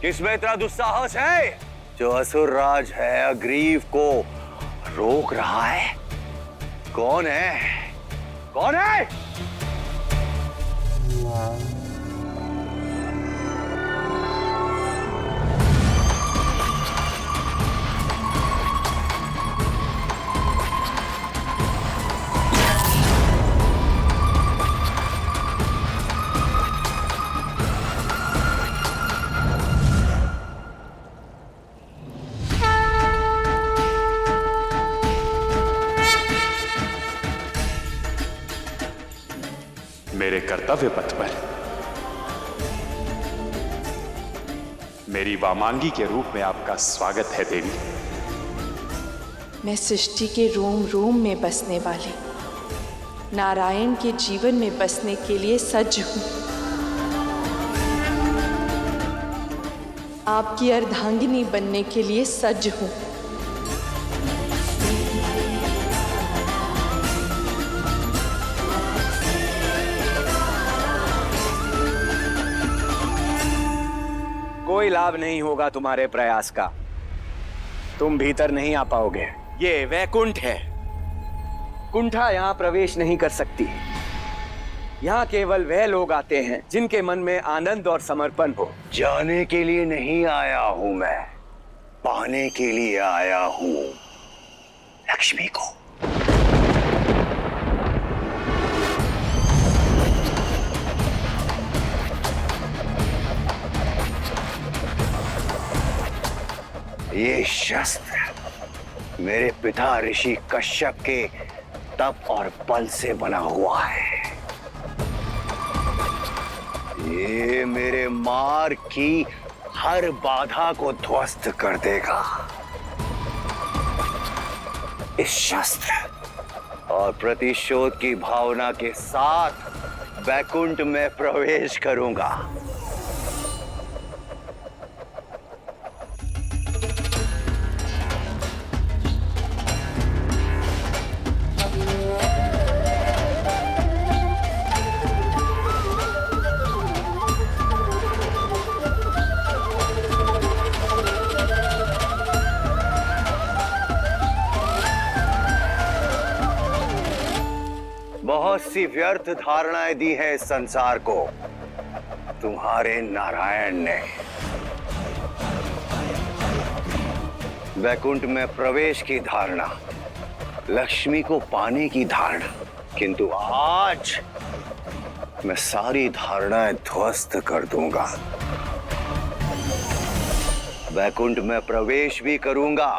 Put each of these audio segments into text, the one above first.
किसमें इतना दुस्साहस है जो असुर राज है अग्रीव को रोक रहा है? कौन है? कौन है? मेरे कर्तव्य पथ पर मेरी वामांगी के रूप में आपका स्वागत है देवी। मैं सृष्टि के रोम रोम में बसने वाले नारायण के जीवन में बसने के लिए सज्ज हूं। आपकी अर्धांगिनी बनने के लिए सज्ज हूं। कोई लाभ नहीं होगा तुम्हारे प्रयास का। तुम भीतर नहीं आ पाओगे। ये वैकुंठ है। कुंठा यहाँ प्रवेश नहीं कर सकती। यहाँ केवल वह लोग आते हैं जिनके मन में आनंद और समर्पण हो। जाने के लिए नहीं आया हूं मैं, पाने के लिए आया हूं लक्ष्मी को। ये शस्त्र मेरे पिता ऋषि कश्यप के तप और बल से बना हुआ है। ये मेरे मार्ग की हर बाधा को ध्वस्त कर देगा। इस शस्त्र और प्रतिशोध की भावना के साथ वैकुंठ में प्रवेश करूंगा। बहुत सी व्यर्थ धारणाएं दी है इस संसार को तुम्हारे नारायण ने। वैकुंठ में प्रवेश की धारणा, लक्ष्मी को पाने की धारणा, किंतु आज मैं सारी धारणाएं ध्वस्त कर दूंगा। वैकुंठ में प्रवेश भी करूंगा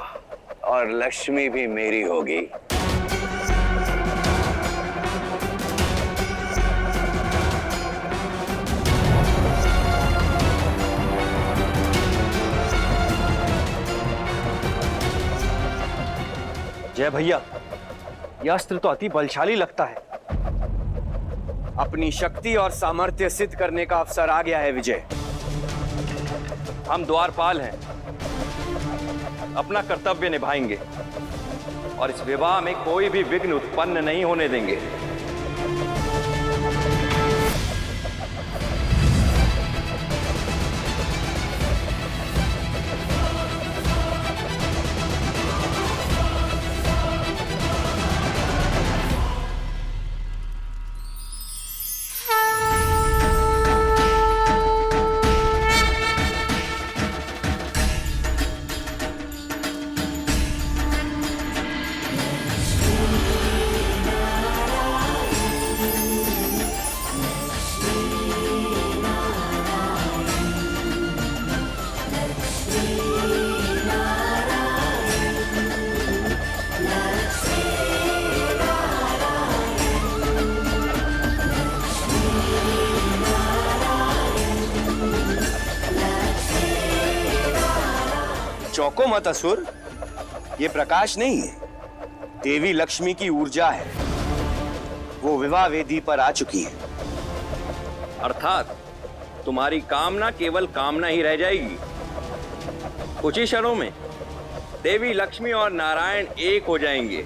और लक्ष्मी भी मेरी होगी। जय भैया, यह अस्त्र तो अति बलशाली लगता है। अपनी शक्ति और सामर्थ्य सिद्ध करने का अवसर आ गया है विजय। हम द्वारपाल हैं, अपना कर्तव्य निभाएंगे और इस विवाह में कोई भी विघ्न उत्पन्न नहीं होने देंगे। चौको मत असुर, ये प्रकाश नहीं है, देवी लक्ष्मी की ऊर्जा है। वो विवाह वेदी पर आ चुकी है। अर्थात तुम्हारी कामना केवल कामना ही रह जाएगी। कुछ ही क्षणों में देवी लक्ष्मी और नारायण एक हो जाएंगे।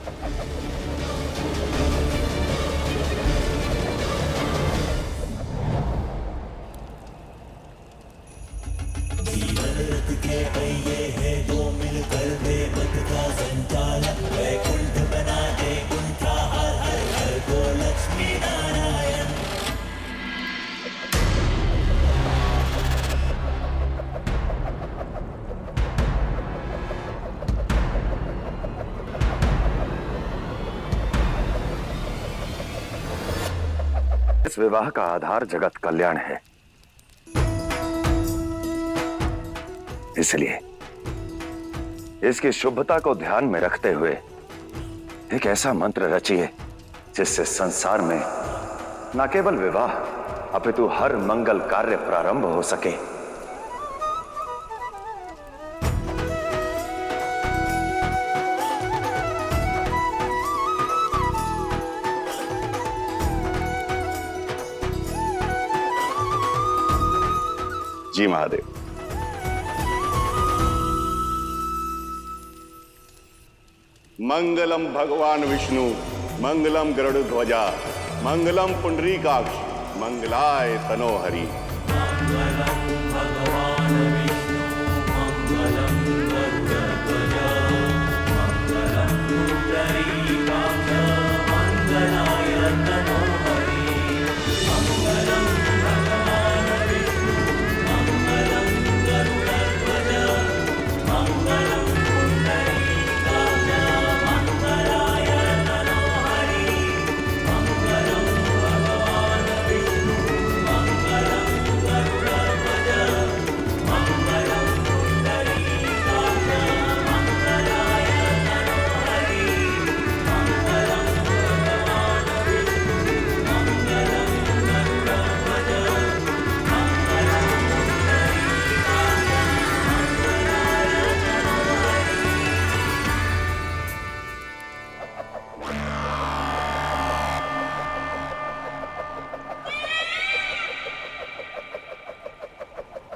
जीवन इस विवाह का आधार जगत कल्याण है, इसलिए इसकी शुभता को ध्यान में रखते हुए एक ऐसा मंत्र रचिए जिससे संसार में न केवल विवाह अपितु हर मंगल कार्य प्रारंभ हो सके। जी महादेव। मंगलम भगवान विष्णु, मंगलम गरुड़ ध्वजा, मंगलम पुंडरीकाक्ष, मंगलाय तनोहरि।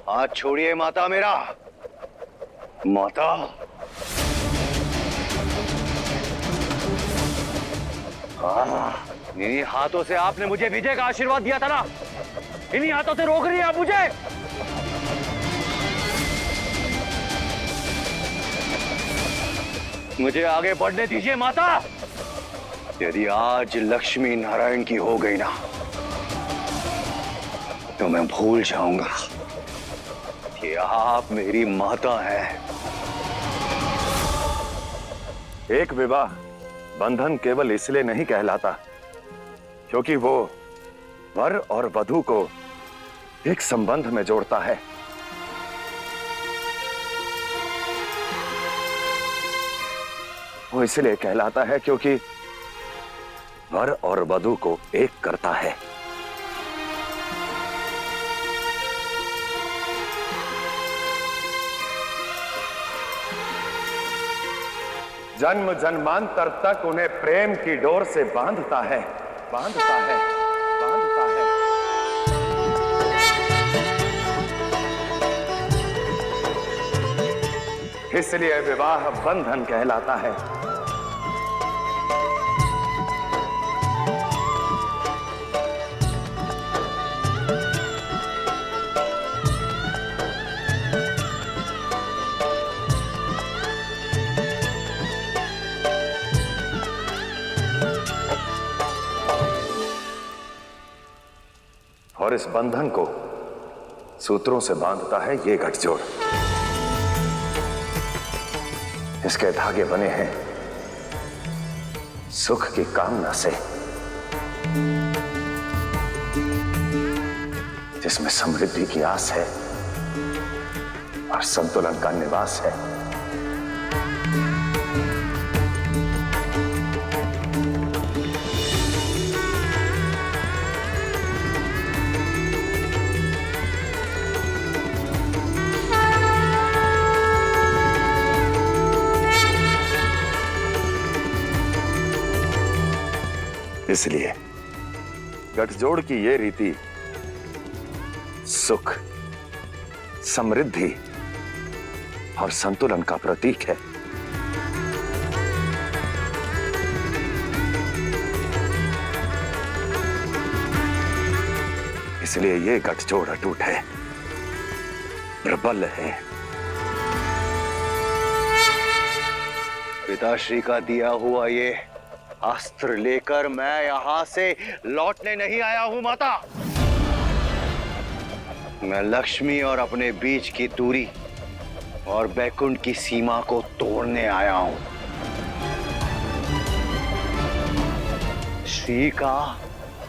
हाथ छोड़िए माता मेरा। माता, इन्हीं हाथों से आपने मुझे विजय का आशीर्वाद दिया था ना, इन्हीं हाथों से रोक रही है आप मुझे। मुझे आगे बढ़ने दीजिए माता। यदि आज लक्ष्मी नारायण की हो गई ना तो मैं भूल जाऊंगा कि आप मेरी माता हैं। एक विवाह बंधन केवल इसलिए नहीं कहलाता क्योंकि वो वर और वधू को एक संबंध में जोड़ता है। वो इसलिए कहलाता है क्योंकि वर और वधू को एक करता है। जन्म जन्मांतर तक उन्हें प्रेम की डोर से बांधता है, बांधता है, बांधता है। इसलिए विवाह बंधन कहलाता है। और इस बंधन को सूत्रों से बांधता है ये गठजोड़। इसके धागे बने हैं सुख की कामना से, जिसमें समृद्धि की आस है और संतुलन का निवास है। इसलिए गठजोड़ की ये रीति सुख, समृद्धि और संतुलन का प्रतीक है। इसलिए ये गठजोड़ अटूट है, प्रबल है। पिताश्री का दिया हुआ ये अस्त्र लेकर मैं यहां से लौटने नहीं आया हूं माता। मैं लक्ष्मी और अपने बीच की दूरी और बैकुंठ की सीमा को तोड़ने आया हूं। श्री का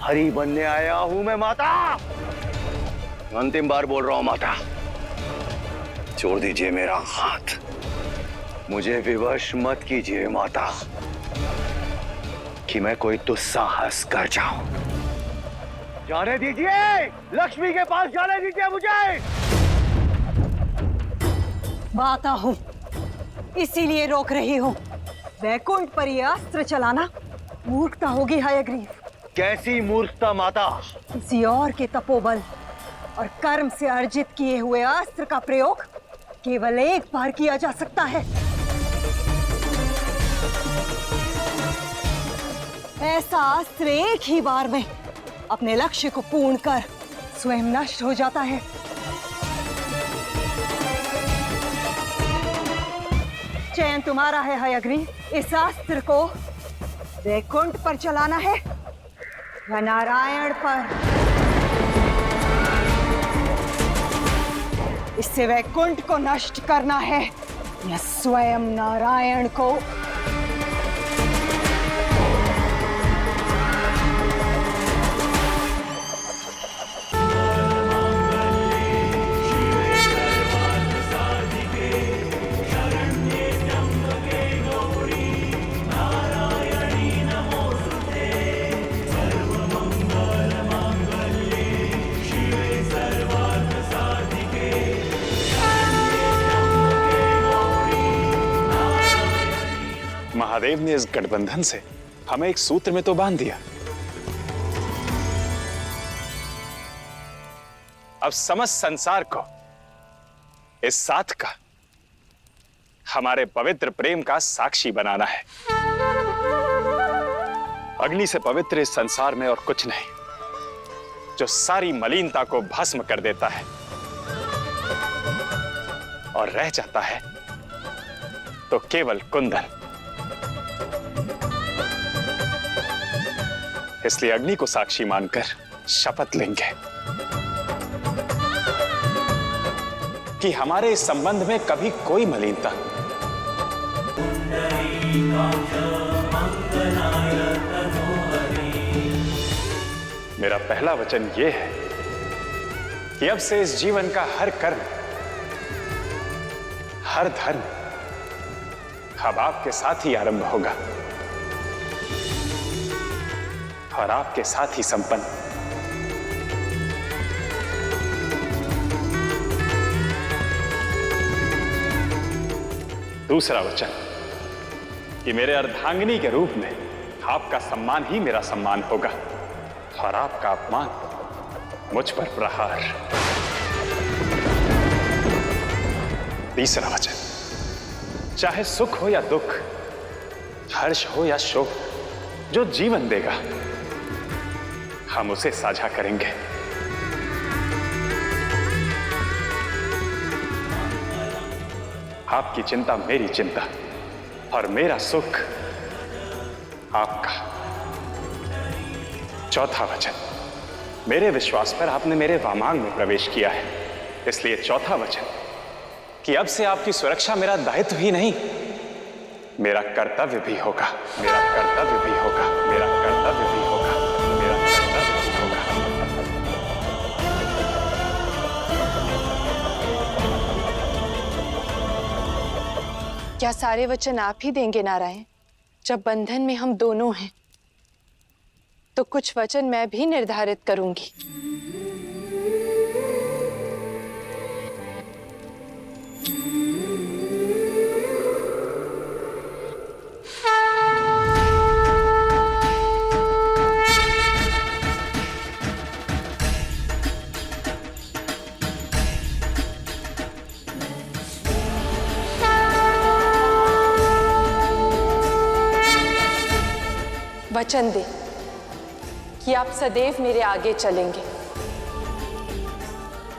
हरि बनने आया हूं मैं माता। अंतिम बार बोल रहा हूं माता, छोड़ दीजिए मेरा हाथ, मुझे विवश मत कीजिए माता कि मैं कोई दुस्साहस कर जाऊं। जाने दीजिए, लक्ष्मी के पास जाने दीजिए मुझे। माता हूं, इसीलिए रोक रही हूं। वैकुंठ पर यह अस्त्र चलाना मूर्खता होगी हयग्रीव। कैसी मूर्खता माता? किसी और के तपोबल और कर्म से अर्जित किए हुए अस्त्र का प्रयोग केवल एक बार किया जा सकता है। ऐसा अस्त्र एक ही बार में अपने लक्ष्य को पूर्ण कर स्वयं नष्ट हो जाता है। चयन तुम्हारा है हयग्रीव, इस अस्त्र को वैकुंठ पर चलाना है या नारायण पर। इससे वैकुंठ को नष्ट करना है या स्वयं नारायण को। महादेव ने इस गठबंधन से हमें एक सूत्र में तो बांध दिया। अब समस्त संसार को इस साथ का हमारे पवित्र प्रेम का साक्षी बनाना है। अग्नि से पवित्र इस संसार में और कुछ नहीं, जो सारी मलिनता को भस्म कर देता है और रह जाता है तो केवल कुंदन। इसलिए अग्नि को साक्षी मानकर शपथ लेंगे कि हमारे इस संबंध में कभी कोई मलिनता मेरा पहला वचन यह है कि अब से इस जीवन का हर कर्म, हर धर्म अब आपके साथ ही आरंभ होगा और आपके साथ ही संपन्न। दूसरा वचन कि मेरे अर्धांगिनी के रूप में आपका सम्मान ही मेरा सम्मान होगा और आपका अपमान मुझ पर प्रहार। तीसरा वचन, चाहे सुख हो या दुख, हर्ष हो या शोक, जो जीवन देगा हम उसे साझा करेंगे। आपकी चिंता मेरी चिंता और मेरा सुख आपका। चौथा वचन, मेरे विश्वास पर आपने मेरे वामांग में प्रवेश किया है, इसलिए चौथा वचन कि अब से आपकी सुरक्षा मेरा दायित्व ही नहीं, मेरा कर्तव्य भी होगा। मेरा कर्तव्य भी होगा। मेरा कर्तव्य भी होगा। मेरा कर्तव्य भी होगा। क्या सारे वचन आप ही देंगे नारायण? जब बंधन में हम दोनों हैं तो कुछ वचन मैं भी निर्धारित करूंगी। वचन दे कि आप सदैव मेरे आगे चलेंगे,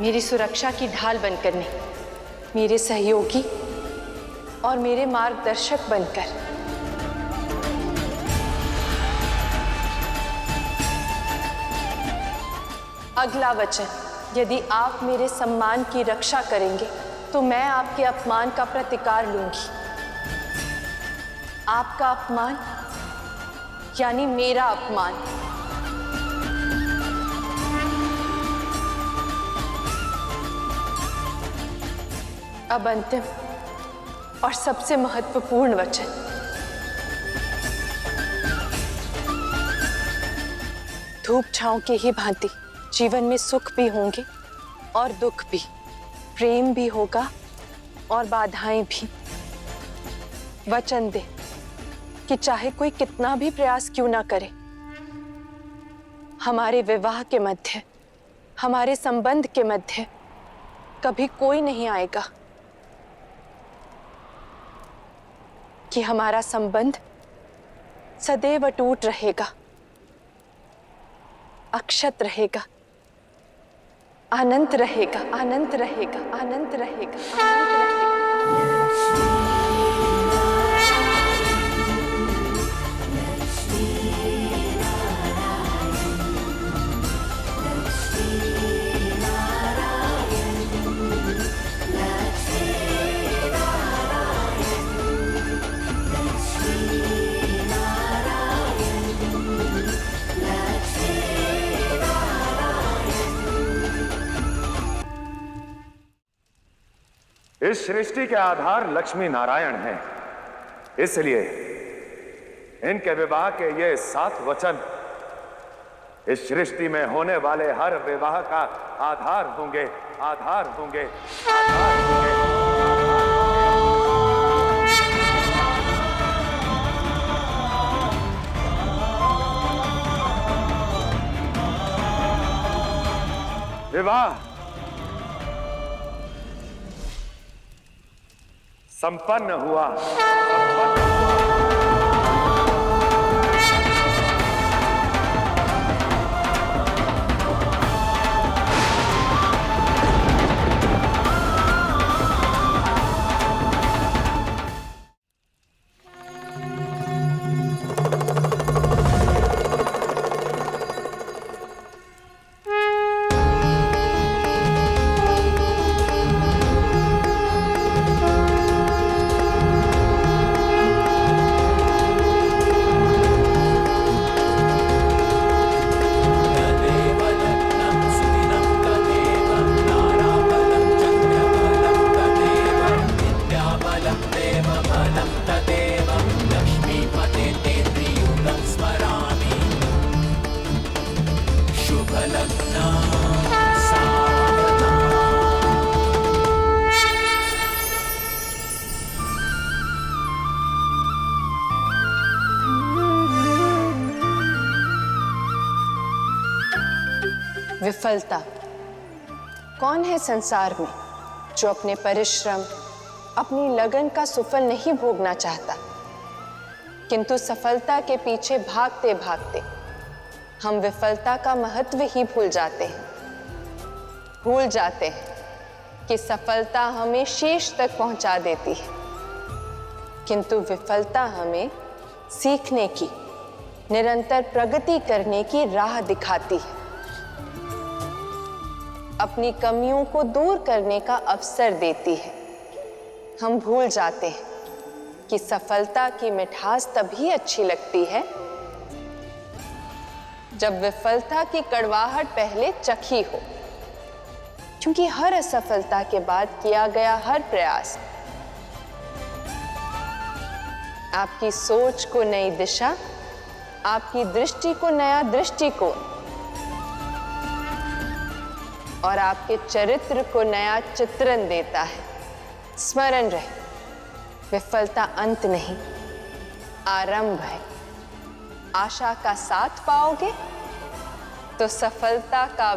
मेरी सुरक्षा की ढाल बनकर नहीं, मेरे सहयोगी और मेरे मार्गदर्शक बनकर। अगला वचन, यदि आप मेरे सम्मान की रक्षा करेंगे तो मैं आपके अपमान का प्रतिकार लूंगी। आपका अपमान यानी मेरा अपमान। अब अंतिम और सबसे महत्वपूर्ण वचन। धूप छांव के ही भांति जीवन में सुख भी होंगे और दुख भी, प्रेम भी होगा और बाधाएं भी। वचन दे कि चाहे कोई कितना भी प्रयास क्यों ना करे, हमारे विवाह के मध्य, हमारे संबंध के मध्य कभी कोई नहीं आएगा कि हमारा संबंध सदैव अटूट रहेगा, अक्षत रहेगा, अनंत रहेगा, अनंत रहेगा, अनंत रहेगा, अनंत रहेगा। इस सृष्टि के आधार लक्ष्मी नारायण हैं, इसलिए इनके विवाह के ये 7 वचन इस सृष्टि में होने वाले हर विवाह का आधार होंगे, आधार होंगे, आधार होंगे। विवाह संपन्न हुआ, संपन्न हुआ। विफलता। कौन है संसार में जो अपने परिश्रम, अपनी लगन का सुफल नहीं भोगना चाहता, किंतु सफलता के पीछे भागते भागते हम विफलता का महत्व ही भूल जाते हैं। भूल जाते हैं कि सफलता हमें शीर्ष तक पहुंचा देती है, किंतु विफलता हमें सीखने की, निरंतर प्रगति करने की राह दिखाती है, अपनी कमियों को दूर करने का अवसर देती है। हम भूल जाते हैं कि सफलता की मिठास तभी अच्छी लगती है जब विफलता की कड़वाहट पहले चखी हो, क्योंकि हर असफलता के बाद किया गया हर प्रयास आपकी सोच को नई दिशा, आपकी दृष्टि को नया दृष्टिकोण और आपके चरित्र को नया चित्रण देता है। स्मरण रहे, विफलता अंत नहीं, आरंभ है। आशा का साथ पाओगे तो सफलता का